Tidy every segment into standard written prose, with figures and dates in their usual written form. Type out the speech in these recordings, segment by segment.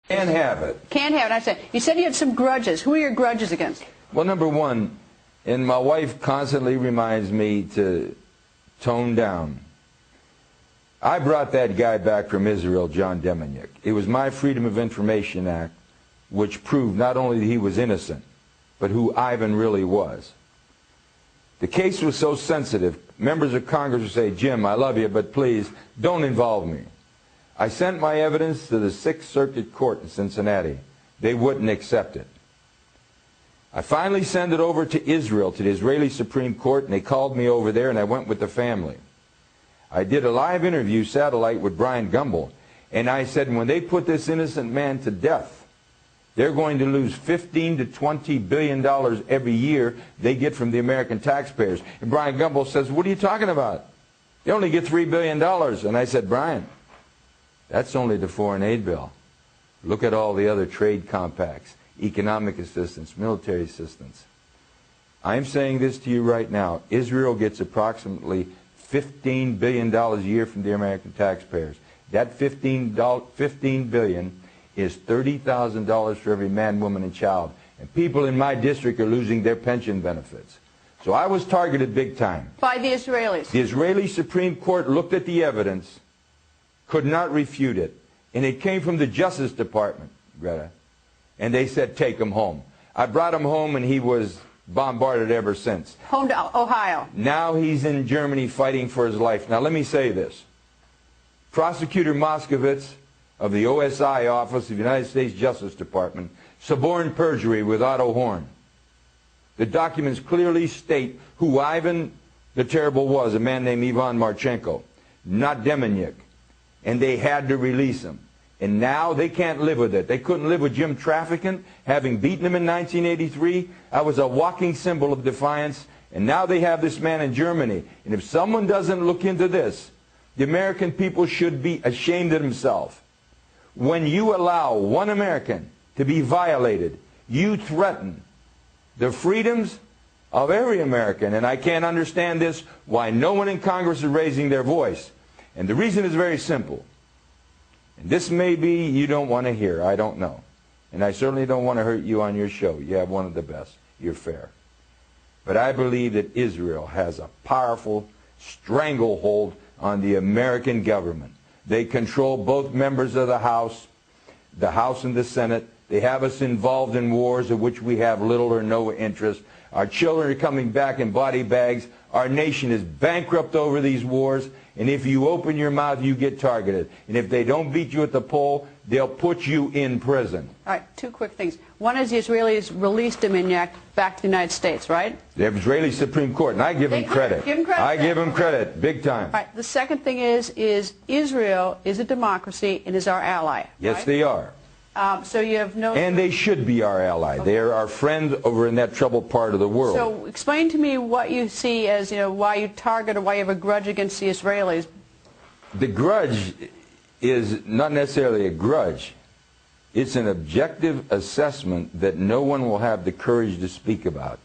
Can't have it. Can't have it. I said, you said you had some grudges. Who are your grudges against? Well, number one, and my wife constantly reminds me to tone down. I brought that guy back from Israel, John Deminick. It was my Freedom of Information Act which proved not only that he was innocent, but who Ivan really was. The case was so sensitive, members of Congress would say, Jim, I love you, but please, don't involve me. I sent my evidence to the Sixth Circuit Court in Cincinnati. They wouldn't accept it. I finally sent it over to Israel, to the Israeli Supreme Court, and they called me over there, and I went with the family. I did a live interview, satellite, with Brian Gumbel, and I said, when they put this innocent man to death, they're going to lose $15 to $20 billion every year they get from the American taxpayers. And Brian Gumbel says, what are you talking about? They only get $3 billion. And I said, Brian, that's only the foreign aid bill. Look at all the other trade compacts, economic assistance, military assistance. I'm saying this to you right now. Israel gets approximately $15 billion a year from the American taxpayers. That $15 billion is $30,000 for every man, woman, and child. And people in my district are losing their pension benefits. So I was targeted big time. By the Israelis? The Israeli Supreme Court looked at the evidence, could not refute it. And it came from the Justice Department, Greta. And they said, take him home. I brought him home, and he was bombarded ever since. Home to Ohio. Now he's in Germany fighting for his life. Now let me say this. Prosecutor Moskowitz of the OSI Office of the United States Justice Department suborned perjury with Otto Horn. The documents clearly state who Ivan the Terrible was, a man named Ivan Marchenko, not Deminick. And they had to release him. And now they can't live with it. They couldn't live with Jim Traficant, having beaten him in 1983. I was a walking symbol of defiance. And now they have this man in Germany. And if someone doesn't look into this, the American people should be ashamed of themselves. When you allow one American to be violated, you threaten the freedoms of every American. And I can't understand this, why no one in Congress is raising their voice. And the reason is very simple. And this may be you don't want to hear, I don't know. And I certainly don't want to hurt you on your show. You have one of the best. You're fair. But I believe that Israel has a powerful stranglehold on the American government. They control both members of the House and the Senate. They have us involved in wars of which we have little or no interest. Our children are coming back in body bags. Our nation is bankrupt over these wars. And if you open your mouth, you get targeted. And if they don't beat you at the poll, they'll put you in prison. All right, two quick things. One is the Israelis released Deminick back to the United States, right? The Israeli Supreme Court, and I give them credit. Give them credit. I give them credit, big time. All right, the second thing is Israel is a democracy and is our ally. Yes, right? they are. So you have no... And they should be our ally. Okay. They are our friends over in that troubled part of the world. So explain to me what you see as, why you target or why you have a grudge against the Israelis. The grudge is not necessarily a grudge. It's an objective assessment that no one will have the courage to speak about.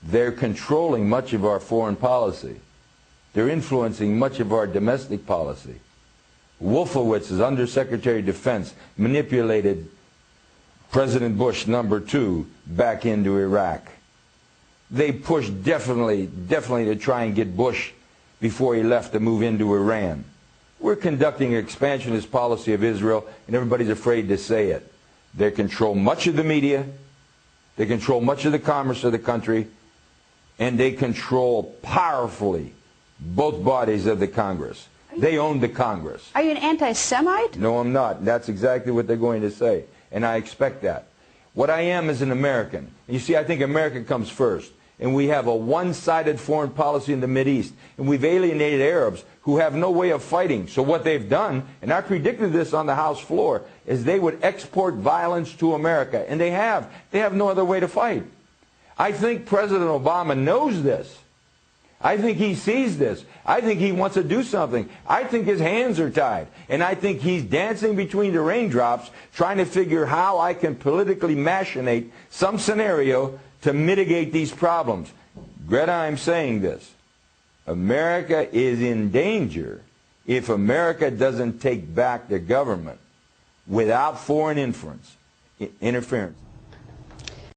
They're controlling much of our foreign policy. They're influencing much of our domestic policy. Wolfowitz, as Undersecretary of Defense, manipulated President Bush #2 back into Iraq. They pushed definitely to try and get Bush before he left to move into Iran. We're conducting an expansionist policy of Israel, and everybody's afraid to say it. They control much of the media, they control much of the commerce of the country, and they control powerfully both bodies of the Congress. They own the Congress. Are you an anti-Semite? No, I'm not. That's exactly what they're going to say, and I expect that. What I am is an American. You see, I think America comes first. And we have a one-sided foreign policy in the Mideast. And we've alienated Arabs who have no way of fighting. So what they've done, and I predicted this on the House floor, is they would export violence to America. And they have. They have no other way to fight. I think President Obama knows this. I think he sees this. I think he wants to do something. I think his hands are tied. And I think he's dancing between the raindrops, trying to figure how I can politically machinate some scenario to mitigate these problems. Greta, I'm saying this. America is in danger if America doesn't take back the government without foreign interference.